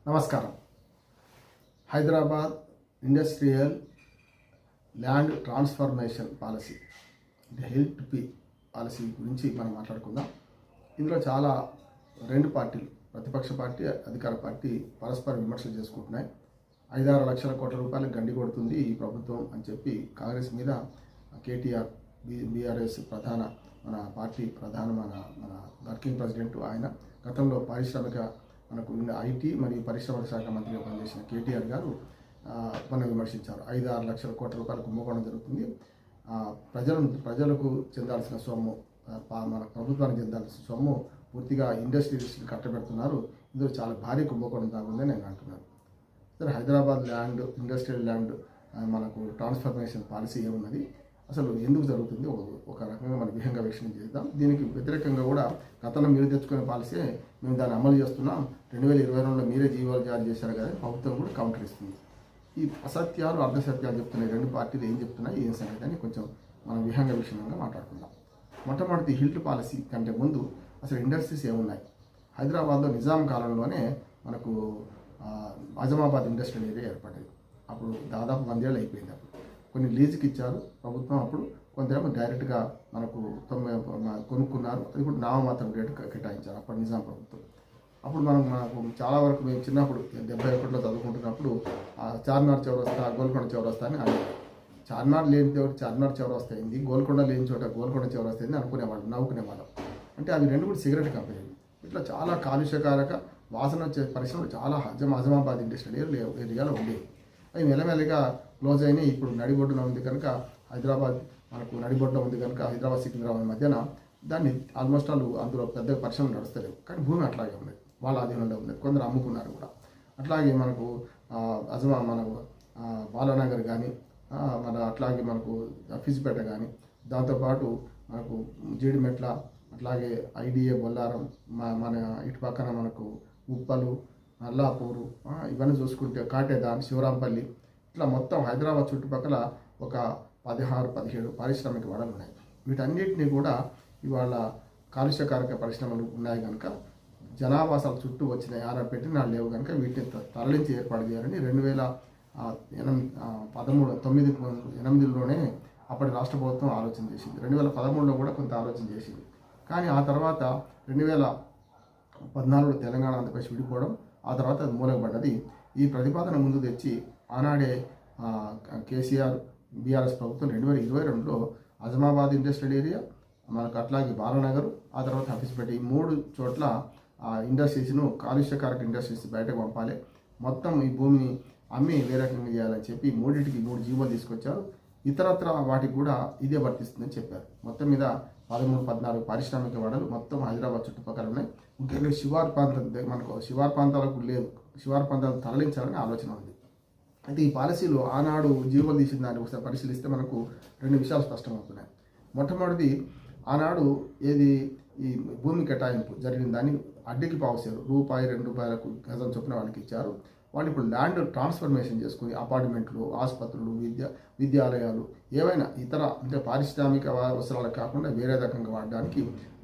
నమస్కారం. Hyderabad industrial land transformation policy అంటే HILT-P policy గురించి మనం మాట్లాడుకుందాం. ఇందులో చాలా రెండు పార్టీలు, ప్రతిపక్ష పార్టీ, అధికార పార్టీ పరస్పర విమర్శలు చేసుకుంటున్నాయి. 5-6 లక్షల కోట్ల రూపాయలకు గండి కొడుతుంది ఈ ప్రభుత్వం అని చెప్పి కాంగ్రెస్ మీద కేటీఆర్, బీఆర్ఎస్ ప్రధాన మన వర్కింగ్ ప్రెసిడెంట్ ఆయన గతంలో పారిశ్రామిక మనకు ఐటీ మరియు పరిశ్రమల శాఖ మంత్రిగా పనిచేసిన కేటీఆర్ గారు మనం విమర్శించారు. 5-6 లక్షల కోట్ల రూపాయలు కుంభకోణం జరుగుతుంది. ప్రజలకు చెందాల్సిన సొమ్ము, మన ప్రభుత్వానికి చెందాల్సిన సొమ్ము పూర్తిగా ఇండస్ట్రీస్కి కట్టబెడుతున్నారు. ఇందులో చాలా భారీ కుంభకోణం దాగుందని నేను అంటున్నాను. సరే, హైదరాబాద్ ఇండస్ట్రియల్ ల్యాండ్ మనకు ట్రాన్స్ఫర్మేషన్ పాలసీ ఏమున్నది, అసలు ఎందుకు జరుగుతుంది, ఒక రకంగా మనం విహంగవేషణ చేద్దాం. దీనికి వ్యతిరేకంగా కూడా గతంలో మీరు తెచ్చుకునే పాలసీ మేము దాన్ని అమలు చేస్తున్నాం, 2022లో మీరే జీవోలు జారీ చేశారు కదా, ప్రభుత్వం కూడా కౌంటర్ ఇస్తుంది. ఈ అసత్యాలు అర్ధసత్యాలు చెప్తున్నాయి రెండు పార్టీలు ఏం చెప్తున్నాయి, ఏం సంగతి అని కొంచెం మనం విహంగ విషయంగా మాట్లాడుకుందాం. మొట్టమొదటి HILT పాలసీ కంటే ముందు అసలు ఇండస్ట్రీస్ ఏమున్నాయి. హైదరాబాద్లో నిజాం కాలంలోనే మనకు ఆజమాబాద్ ఇండస్ట్రియల్ ఏరియా ఏర్పడింది. అప్పుడు దాదాపు 100 ఏళ్ళు అయిపోయింది. అప్పుడు కొన్ని లీజుకి ఇచ్చారు ప్రభుత్వం, అప్పుడు కొంతేమో డైరెక్ట్గా మనకు కొనుక్కున్నారు. అది కూడా నామమాత్రం రేటు కేటాయించారు అప్పుడు నిజాం ప్రభుత్వం. అప్పుడు మనకు చాలా వరకు మేము చిన్నప్పుడు 71లో చదువుకుంటున్నప్పుడు చార్మినార్ చౌరస్తా, గోల్కొండ చౌరస్తా అని అనేవారు. చార్మినార్ లేని చోట చార్మినార్ చౌరస్తా అయింది, గోల్కొండ లేని చోట గోల్కొండ చౌరస్తా అయింది అనుకునేవాళ్ళం, నవ్వుకునేవాళ్ళం. అంటే అవి రెండు కూడా సిగరెట్ కంపెనీలు. ఇట్లా చాలా కాలుష్యకారక వాసన వచ్చే పరిశ్రమలు చాలా ఆజమాబాద్ ఇండస్ట్రియల్ ఏరియాలో ఉండేవి. అవి మెల్లమెల్లగా క్లోజ్ అయినాయి. ఇప్పుడు నడిబొడ్డున ఉంది కనుక హైదరాబాద్ మనకు నడిబొడ్డున ఉంది కనుక హైదరాబాద్ సికింద్రాబాద్ మధ్యన దాన్ని ఆల్మోస్ట్ అందులో పెద్ద పరిశ్రమలు నడుస్తలేవు. కానీ భూమి అట్లాగే ఉంది, వాళ్ళ ఆధీనంలో ఉంది, కొందరు అమ్ముకున్నారు కూడా. అట్లాగే మనకు మనకు బాలానగర్ కానీ అట్లాగే మనకు ఫిజిపేట కానీ, దాంతోపాటు మనకు జీడిమెట్ల, అట్లాగే IDA బొల్లారం, మన ఇటు పక్కన మనకు ఉప్పలు, నల్లాపూరు, ఇవన్నీ చూసుకుంటే కాటేదాన్, శివరాంపల్లి, ఇట్లా మొత్తం హైదరాబాద్ చుట్టుపక్కల ఒక 16-17 పారిశ్రామిక వాడలు ఉన్నాయి. వీటన్నిటినీ కూడా ఇవాళ కాలుష్యకారక పరిశ్రమలు ఉన్నాయి కనుక జనావాసాలు చుట్టూ వచ్చినాయి, ఆనాడు పెట్టిన లేవు కనుక వీటిని తరలించి ఏర్పాటు చేయాలని 2008లోనే అప్పటి రాష్ట్ర ప్రభుత్వం ఆలోచన చేసింది. 2013లో కూడా కొంత ఆలోచన చేసింది. కానీ ఆ తర్వాత 2014లో తెలంగాణ ఆంధ్రప్రదేశ్ విడిపోవడం, ఆ తర్వాత అది మూలకపడ్డది. ఈ ప్రతిపాదన ముందు తెచ్చి ఆనాడే కేసీఆర్, బీఆర్ఎస్ ప్రభుత్వం 2022లో ఆజమాబాద్ ఇండస్ట్రియల్ ఏరియా, మనకు అట్లాగే బాలనగర్, ఆ తర్వాత హఫీజ్పేట, ఈ 3 చోట్ల ఇండస్ట్రీస్ను, కాలుష్యకారక ఇండస్ట్రీస్ బయటకు పంపాలి, మొత్తం ఈ భూమిని అమ్మి వేరే రకంగా చేయాలని చెప్పి 3 జీవోలు తీసుకొచ్చారు. ఇతరత్ర వాటికి కూడా ఇదే వర్తిస్తుందని చెప్పారు. మొత్తం మీద 13-14 పారిశ్రామిక వాడలు మొత్తం హైదరాబాద్ చుట్టుపక్కల ఉన్నాయి. ముఖ్యంగా శివారు ప్రాంతం, మనకు శివారు ప్రాంతాలకు లేదు, శివారు ప్రాంతాలకు తరలించాలని ఆలోచన ఉంది. అయితే ఈ పాలసీలో ఆనాడు జీవోలు తీసిన దాన్ని ఒకసారి పరిశీలిస్తే మనకు 2 విషయాలు స్పష్టమవుతున్నాయి. మొట్టమొదటిది, ఆనాడు ఈ భూమి కేటాయింపు జరిగిన దాన్ని అడ్డకి పావుసారు, ₹2 గజం చొప్పున వాళ్ళకి ఇచ్చారు. వాళ్ళు ఇప్పుడు ల్యాండ్ ట్రాన్స్ఫర్మేషన్ చేసుకుని అపార్ట్మెంట్లు, ఆసుపత్రులు, విద్యాలయాలు, ఏవైనా ఇతర అంటే పారిశ్రామిక అవసరాలకు కాకుండా వేరే రకంగా వాడడానికి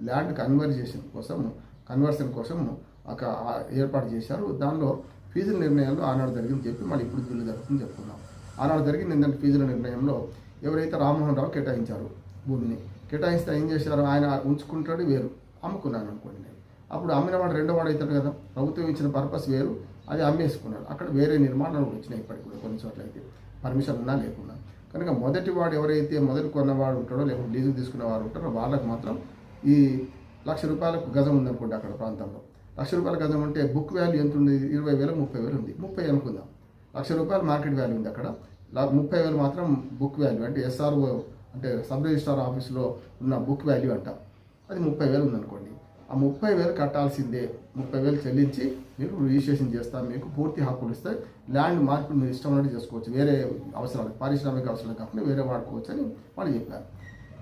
ల్యాండ్ కన్వర్షన్ కోసం ఒక ఏర్పాటు చేశారు. దానిలో ఫీజుల నిర్ణయంలో ఆనాడు జరిగింది చెప్పి మళ్ళీ ఇప్పుడు బిల్లు జరుగుతుంది చెప్తున్నాం. ఆనాడు జరిగింది ఏంటంటే ఫీజుల నిర్ణయంలో ఎవరైతే రామ్మోహన్ రావు కేటాయించారు భూమిని, కేటాయిస్తే ఏం చేశారు, ఆయన ఉంచుకుంటాడు వేరు, అమ్ముకున్నాను అనుకోండి నేను, అప్పుడు అమ్మిన వాడు రెండో వాడు అవుతాడు కదా, ప్రభుత్వం ఇచ్చిన పర్పస్ వేరు, అది అమ్మేసుకున్నాడు. అక్కడ వేరే నిర్మాణాలు వచ్చినాయి ఇప్పటికి కూడా కొన్ని చోట్ల అయితే, పర్మిషన్ ఉన్నా లేకున్నా. కనుక మొదటి వాడు ఎవరైతే మొదటి కొన్నవాడు ఉంటాడో లేకపోతే లీజు తీసుకునేవాడు ఉంటారో వాళ్ళకి మాత్రం ఈ ₹1,00,000 గజం ఉందనుకోండి, అక్కడ ప్రాంతంలో ₹1,00,000 గజం ఉంటే బుక్ వాల్యూ ఎంత ఉంది, 20,000 30,000 ఉంది, 30 అనుకుందాం. ₹1,00,000 మార్కెట్ వాల్యూ ఉంది, అక్కడ 30,000 మాత్రం బుక్ వాల్యూ, అంటే SRO అంటే సబ్ రిజిస్ట్రార్ ఆఫీస్లో ఉన్న బుక్ వాల్యూ అంట. అది 30,000 ఉందనుకోండి. ఆ 30,000 కట్టాల్సిందే. 30,000 చెల్లించి మీకు రిజిస్ట్రేషన్ చేస్తాం, మీకు పూర్తి హక్కులు ఇస్తాయి, ల్యాండ్ మార్పులు మీరు ఇష్టం ఉన్నట్టు చేసుకోవచ్చు, వేరే అవసరాలకు, పారిశ్రామిక అవసరాలు కాకుండా వేరే వాడుకోవచ్చు అని వాళ్ళు చెప్పారు.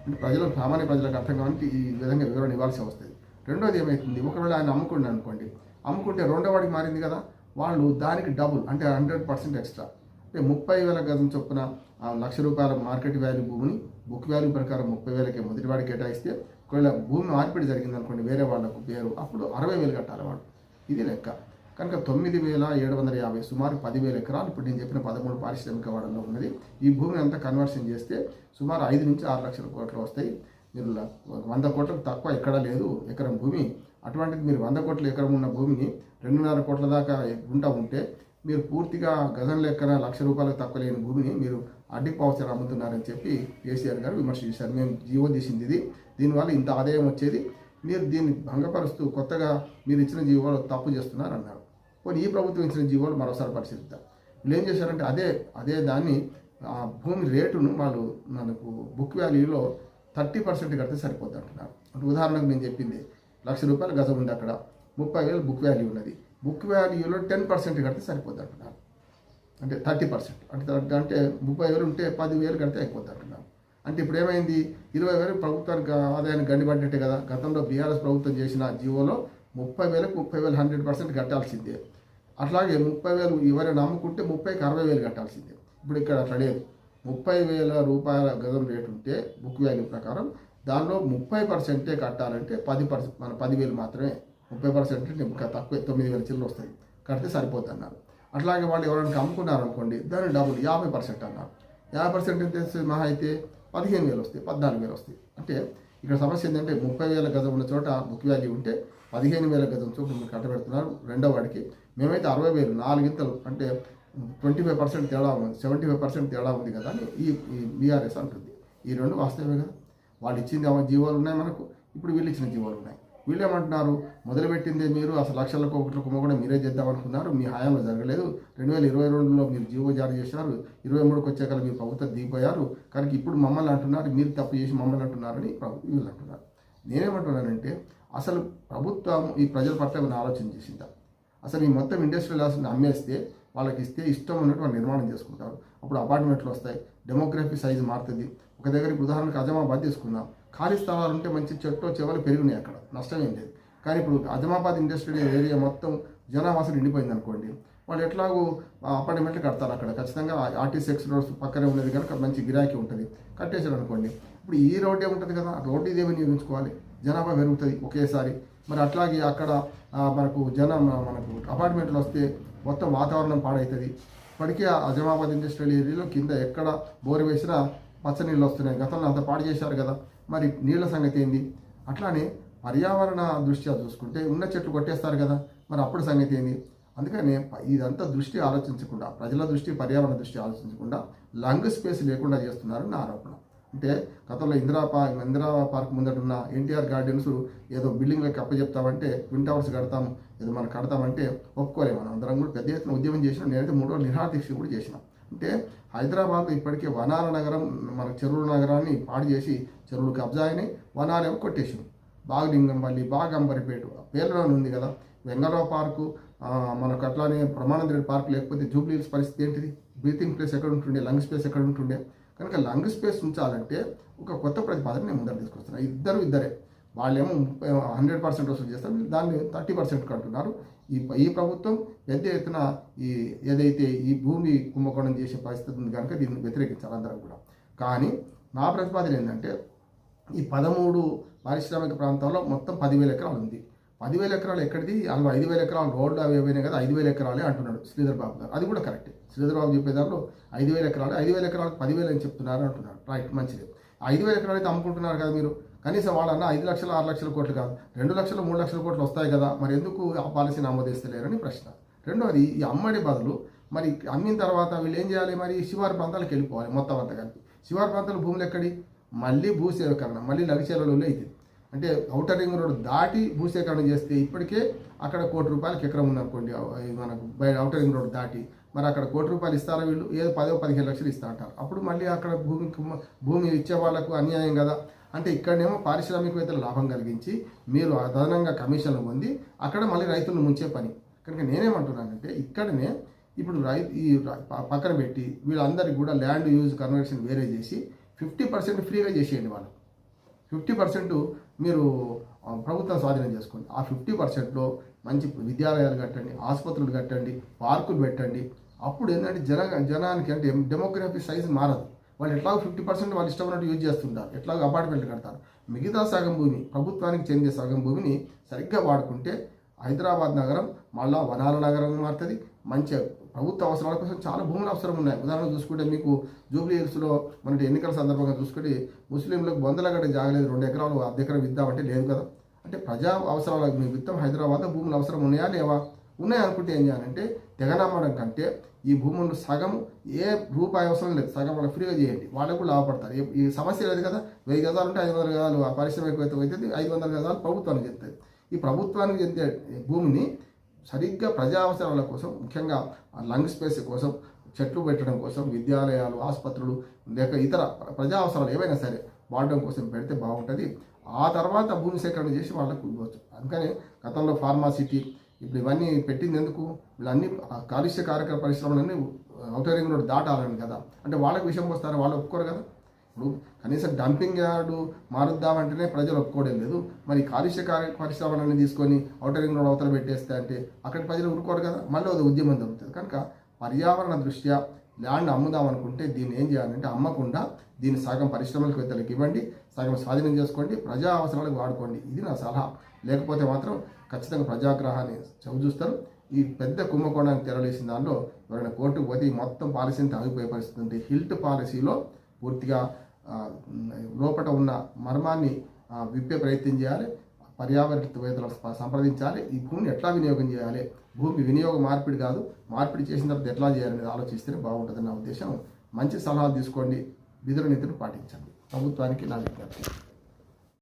అంటే సామాన్య ప్రజలకు అర్థం కావాలంటే ఈ విధంగా వివరణ ఇవ్వాల్సి వస్తుంది. రెండోది ఏమవుతుంది, ఒకవేళ ఆయన అమ్ముకుంటే రెండో వాడికి మారింది కదా, వాళ్ళు దానికి డబుల్ అంటే 100% ఎక్స్ట్రా, అంటే 30,000 గజం చొప్పున ₹1,00,000 మార్కెట్ వాల్యూ భూమిని బుక్ వాల్యూ ప్రకారం 30,000కే మొదటివాడికి కేటాయిస్తే, ఒకవేళ భూమి మార్పిడి జరిగిందనుకోండి వేరే వాళ్ళకు పేరు, అప్పుడు 60,000 కట్టాలి వాడు. ఇది లెక్క. కనుక 9,750 సుమారు 10,000 ఎకరాలు ఇప్పుడు నేను చెప్పిన 13 పారిశ్రామిక వాడల్లో ఉన్నది. ఈ భూమిని అంతా కన్వర్షన్ చేస్తే సుమారు 5 నుంచి 6 లక్షల కోట్లు వస్తాయి. మీరు 100 కోట్లకు తక్కువ ఎక్కడా లేదు ఎకరం భూమి. అటువంటిది మీరు 100 కోట్ల ఎకరం ఉన్న భూమిని 2.5 కోట్ల దాకా ఉంటే మీరు పూర్తిగా గజం లెక్కన ₹1,00,000 తక్కువ లేని భూమిని మీరు అడ్డి పవసర అమ్ముతున్నారని చెప్పి కేసీఆర్ గారు విమర్శ చేశారు. మేము జీవో తీసింది ఇది, దీనివల్ల ఇంత ఆదాయం వచ్చేది, మీరు దీన్ని భంగపరుస్తూ కొత్తగా మీరు ఇచ్చిన జీవోలు తప్పు చేస్తున్నారు అన్నారు. పోనీ ఈ ప్రభుత్వం ఇచ్చిన జీవోలు మరోసారి పరిశీలిద్దాం. వీళ్ళు ఏం చేశారంటే అదే దాన్ని ఆ భూమి రేటును వాళ్ళు మనకు బుక్ వాల్యూలో 30% కడితే సరిపోద్ది అంటున్నారు. అంటే ఉదాహరణకు నేను చెప్పింది ₹1,00,000 గజం ఉంది, అక్కడ 30,000 బుక్ వాల్యూ ఉన్నది. బుక్ వాల్యూలో 10% కడితే సరిపోద్ది అంటున్నారు. అంటే 30% అంటే 30,000 ఉంటే 10,000 కడితే అయిపోద్ది అంటున్నారు. అంటే ఇప్పుడు ఏమైంది, 20,000 ప్రభుత్వానికి ఆదాయానికి గండిపడ్డట్టే కదా. గతంలో బీఆర్ఎస్ ప్రభుత్వం చేసిన జీవోలో 30,000కు 30,000 100% కట్టాల్సిందే. అట్లాగే 30,000 ఎవరైనా అమ్ముకుంటే 30కి 60,000 కట్టాల్సిందే. ఇప్పుడు ఇక్కడ అట్లా లేదు. ₹30,000 గజం రేటు ఉంటే బుక్ వాల్యూ ప్రకారం దానిలో 30% కట్టాలంటే 10,000 మాత్రమే. 30% ఇంకా తక్కువ 9,000 చిల్లర వస్తుంది, కడితే సరిపోతుంది అన్నారు. అట్లాగే వాళ్ళు ఎవరైనా అమ్ముకున్నారు అనుకోండి, దాని డబుల్ 50% అన్నారు. 50% ఎంత మహా అయితే 15,000 వస్తాయి, 14,000 వస్తాయి. అంటే ఇక్కడ సమస్య ఏంటంటే 30,000 గజం ఉన్న చోట బుక్ వాల్యూ ఉంటే 15,000 గజం చోటు మీరు కట్టబెడుతున్నారు. రెండో వాడికి మేమైతే 60,000 4 అంటే 25% తేడా ఉంది, 75% తేడా ఉంది కదా అని ఈ బీఆర్ఎస్ అంటుంది. ఈ రెండు వాస్తవమే కదా. వాళ్ళు ఇచ్చింది జీవోలు ఉన్నాయి మనకు, ఇప్పుడు వీళ్ళు ఇచ్చిన జీవోలు ఉన్నాయి. వీళ్ళు ఏమంటున్నారు, మొదలుపెట్టిందే మీరు, అసలు లక్షల కోట్ల కుంభ కూడా మీరే చేద్దామనుకున్నారు, మీ హయాంలో జరగలేదు. 2022లో మీరు జీవో జారీ చేశారు, 23కి వచ్చాక మీరు ప్రభుత్వం దిగిపోయారు, కానీ ఇప్పుడు మమ్మల్ని అంటున్నారు, మీరు తప్పు చేసి మమ్మల్ని అంటున్నారని వీళ్ళు అంటున్నారు. నేనేమంటున్నానంటే అసలు ప్రభుత్వం ఈ ప్రజల పట్ల ఏమైనా ఆలోచన చేసిందా? అసలు ఈ మొత్తం ఇండస్ట్రియల్ ఆస్తిని అమ్మేస్తే వాళ్ళకి ఇస్తే ఇష్టం ఉన్నట్టు వాళ్ళు నిర్మాణం చేసుకుంటారు. అప్పుడు అపార్ట్మెంట్లు వస్తాయి, డెమోగ్రఫీ సైజు మారుతుంది. ఒక దగ్గర ఉదాహరణకు అజమాబాద్ తీసుకున్నాం, ఖాళీ స్థలాలు ఉంటే మంచి చెట్టు చెవలు పెరిగినాయి, అక్కడ నష్టం ఏం లేదు. కానీ ఇప్పుడు అజమాబాద్ ఇండస్ట్రియల్ ఏరియా మొత్తం జనావాసం నిండిపోయింది అనుకోండి, వాళ్ళు ఎట్లాగూ అపార్ట్మెంట్లు కడతారు. అక్కడ ఖచ్చితంగా ఆర్టీసీ ఎక్స్ప్రెస్ పక్కనే ఉన్నది కనుక మంచి గిరాకీ ఉంటుంది, కట్టేశారు అనుకోండి. ఇప్పుడు ఈ రోడ్డే ఉంటుంది కదా, రోడ్డు ఇదే వినియోగించుకోవాలి, జనాభా పెరుగుతుంది ఒకేసారి. మరి అట్లాగే అక్కడ మనకు మనకు అపార్ట్మెంట్లు వస్తే మొత్తం వాతావరణం పాడవుతుంది. ఇప్పటికే అజమాబాద్ ఇండస్ట్రియల్ ఏరియాలో కింద ఎక్కడ బోరు వేసినా పచ్చనీళ్ళు వస్తున్నాయి. గతంలో అంత పాడు చేశారు కదా, మరి నీళ్ళ సంగతి ఏంది? అట్లానే పర్యావరణ దృష్ట్యా చూసుకుంటే ఉన్న చెట్లు కొట్టేస్తారు కదా, మరి అప్పుడు సంగతి ఏంది? అందుకనే ఇదంతా దృష్టి ఆలోచించకుండా, ప్రజల దృష్టి పర్యావరణ దృష్టి ఆలోచించకుండా లంగ్ స్పేస్ లేకుండా చేస్తున్నారని నా ఆరోపణ. అంటే గతంలో ఇందిరా పార్క్ ముందట ఉన్న ఎన్టీఆర్ గార్డెన్స్ ఏదో బిల్డింగ్లకి అప్పచెప్తామంటే ట్విన్ టవర్స్ కడతాము, ఏదో మనం కడతామంటే ఒప్పుకోలేము. మనం అందరం కూడా పెద్ద ఎత్తున ఉద్యమం చేసినాం. నేనైతే 3 రోజులు నిరాహార దీక్ష కూడా చేసినాం. అంటే హైదరాబాద్లో ఇప్పటికే వనాల నగరం, మన చెరువుల నగరాన్ని పాడు చేసి చెరువులు కబ్జా అయినాయి, వనాలేమో కొట్టేసినాం. బాగలింగంపల్లి, బాగంబరిపేట పేర్లోనే ఉంది కదా. వెంగళరావు పార్కు మనకు అట్లానే బ్రహ్మానంద పార్క్ లేకపోతే జూబ్లీ హిల్స్ పరిస్థితి ఏంటిది? బ్రీతింగ్ ప్లేస్ ఎక్కడ ఉంటుండే, లంగ్ స్పేస్ ఎక్కడ ఉంటుండే? కనుక లంగ్ స్పేస్ ఉంచాలంటే ఒక కొత్త ప్రతిపాదన నేను ముందర తీసుకొస్తున్నాను. ఇద్దరే వాళ్ళేమో 100% వసూలు చేస్తారు, దాన్ని 30% కంటున్నారు. ఈ ప్రభుత్వం పెద్ద ఎత్తున ఏదైతే ఈ భూమి కుంభకోణం చేసే పరిస్థితి ఉంది కనుక దీన్ని వ్యతిరేకించాలి అందరం కూడా. కానీ నా ప్రతిపాదన ఏంటంటే ఈ 13 పారిశ్రామిక ప్రాంతాల్లో మొత్తం 10,000 ఎకరాలు ఉంది. 10,000 ఎకరాలు ఎక్కడిది? అందులో 5,000 ఎకరాలు రోడ్లు అవి ఏవైనా కదా, 5,000 ఎకరాలే అంటున్నాడు శ్రీధర్ బాబు గారు. అది కూడా కరెక్టే. శ్రీధర్ బాబు చెప్పే దాంట్లో 5,000 ఎకరాలు, 5,000 ఎకరాలకు 10,000 అని చెప్తున్నారు అంటున్నారు. రైట్, మంచిది. 5,000 ఎకరాలు అయితే అమ్ముకుంటున్నారు కదా మీరు. కనీసం వాళ్ళన్నా 5 లక్షలు 6 లక్షల కోట్లు కాదు, 2 లక్షలు 3 లక్షల కోట్లు వస్తాయి కదా, మరి ఎందుకు ఆ పాలసీని ఆమోదిస్తలేరని ప్రశ్న. రెండోది, ఈ అమ్మడి బదులు మరి అమ్మిన తర్వాత వీళ్ళు ఏం చేయాలి? మరి శివారు ప్రాంతాలకు వెళ్ళిపోవాలి మొత్తం అంతా కలిపి. శివారు ప్రాంతాల భూములు ఎక్కడి? మళ్ళీ భూసేకరణ, మళ్ళీ లగిచేలలో అవుతుంది. అంటే ఔటర్ రింగ్ రోడ్ దాటి భూసేకరణ చేస్తే ఇప్పటికే అక్కడ ₹1,00,000 ఎకరం ఉందనుకోండి, మనకు బయట ఔటర్ రింగ్ రోడ్ దాటి, మరి అక్కడ ₹1,00,000 ఇస్తారా వీళ్ళు? ఏదో 10-15 లక్షలు ఇస్తా అంటారు. అప్పుడు మళ్ళీ అక్కడ భూమి ఇచ్చే వాళ్ళకు అన్యాయం కదా. అంటే ఇక్కడనేమో పారిశ్రామికవేత్తలు లాభం కలిగించి మీరు అదనంగా కమిషన్లు పొంది అక్కడ మళ్ళీ రైతులను ముంచే పని. కనుక నేనేమంటున్నానంటే ఇక్కడనే ఇప్పుడు ఈ పక్కన పెట్టి వీళ్ళందరికీ కూడా ల్యాండ్ యూజ్ కన్వర్షన్ వేరే చేసి 50% ఫ్రీగా చేసేయండి. వాళ్ళు 50% మీరు ప్రభుత్వం స్వాధీనం చేసుకోండి. ఆ 50%లో మంచి విద్యాలయాలు కట్టండి, ఆసుపత్రులు కట్టండి, పార్కులు పెట్టండి. అప్పుడు ఏంటంటే జనానికి అంటే డెమోగ్రఫీ సైజు మారదు. వాళ్ళు ఎట్లాగో 50% వాళ్ళు ఇష్టమైనట్టు యూజ్ చేస్తుంటారు, ఎట్లాగో అపార్ట్మెంట్లు కడతారు. మిగతా సగం భూమి, ప్రభుత్వానికి చెందే సగం భూమిని సరిగ్గా వాడుకుంటే హైదరాబాద్ నగరం మళ్ళా వనాల నగరంగా మారుతుంది. మంచి ప్రభుత్వ అవసరాల కోసం చాలా భూములు అవసరం ఉన్నాయి. ఉదాహరణ చూసుకుంటే మీకు జూబ్లీ హిల్స్లో మనకి ఎన్నికల సందర్భంగా చూసుకుంటే ముస్లింలకు 100 గంట జాగలేదు, 2 ఎకరాలు అర్ధ ఎకరం ఇద్దామంటే లేదు కదా. అంటే ప్రజా అవసరాలకు మీ విత్తం హైదరాబాద్లో భూములు అవసరం ఉన్నాయా లేవా? ఉన్నాయి అనుకుంటే ఏం చేయాలంటే తెగనమ్మడం కంటే ఈ భూములను సగం ఏ రూపాయి అవసరం లేదు, సగం వాళ్ళకి ఫ్రీగా చేయండి, వాళ్ళకు కూడా లాభపడతారు. ఈ సమస్య లేదు కదా. 1000 గజాలు ఉంటే 500 గజాలు ఆ పారిశ్రామికవేత్త అవుతుంది, 500 గజాలు ప్రభుత్వానికి చెప్తుంది. ఈ ప్రభుత్వానికి చెందే భూమిని సరిగ్గా ప్రజా అవసరాల కోసం, ముఖ్యంగా లంగ్ స్పేస్ కోసం, చెట్లు పెట్టడం కోసం, విద్యాలయాలు, ఆసుపత్రులు లేక ఇతర ప్రజా అవసరాలు ఏవైనా సరే వాడడం కోసం పెడితే బాగుంటుంది. ఆ తర్వాత భూమి సేకరణ చేసి వాళ్ళకు ఇవ్వచ్చు. అందుకని గతంలో ఫార్మాసిటీ ఇప్పుడు ఇవన్నీ పెట్టింది ఎందుకు? వీళ్ళన్నీ కాలుష్య కారక పరిశ్రమలన్నీ ఔటర్ రింగ్ రోడ్ దాటాలని కదా. అంటే వాళ్ళకి విషయం వస్తారు, వాళ్ళు ఒప్పుకోరు కదా. ఇప్పుడు కనీసం డంపింగ్ యార్డు మారుద్దామంటేనే ప్రజలు ఒప్పుకోవడం లేదు. మరి కాలుష్య కారక పరిశ్రమలన్నీ తీసుకొని ఔటర్ రింగ్ రోడ్ అవతల పెట్టేస్తే అంటే అక్కడి ప్రజలు ఊరుకోరు కదా. మళ్ళీ అది ఉద్యమం జరుగుతుంది. కనుక పర్యావరణ దృష్ట్యా ల్యాండ్ అమ్ముదాం అనుకుంటే దీన్ని ఏం చేయాలంటే అమ్మకుండా దీన్ని సగం పరిశ్రమలకు ఇవ్వండి, సగం స్వాధీనం చేసుకోండి, ప్రజా అవసరాలకు వాడుకోండి. ఇది నా సలహా. లేకపోతే మాత్రం ఖచ్చితంగా ప్రజాగ్రహాన్ని చవిచూస్తారు. ఈ పెద్ద కుంభకోణానికి తెరలేసిన దానిలో ఎవరైనా కోర్టుకు పోతే మొత్తం పాలసీని ఆగిపోయే పరిస్థితి ఉంది. హిల్ట్ పాలసీలో పూర్తిగా లోపల ఉన్న మర్మాన్ని విప్పే ప్రయత్నం చేయాలి. పర్యావరణవేత్తలను సంప్రదించాలి. ఈ భూమిని ఎట్లా వినియోగం చేయాలి, భూమి వినియోగ మార్పిడి కాదు, మార్పిడి చేసిన తర్వాత ఎట్లా చేయాలనేది ఆలోచిస్తేనే బాగుంటుంది నా ఉద్దేశం. మంచి సలహాలు తీసుకోండి, విధుల నీతిని పాటించండి. ప్రభుత్వానికి నా విజ్ఞప్తి.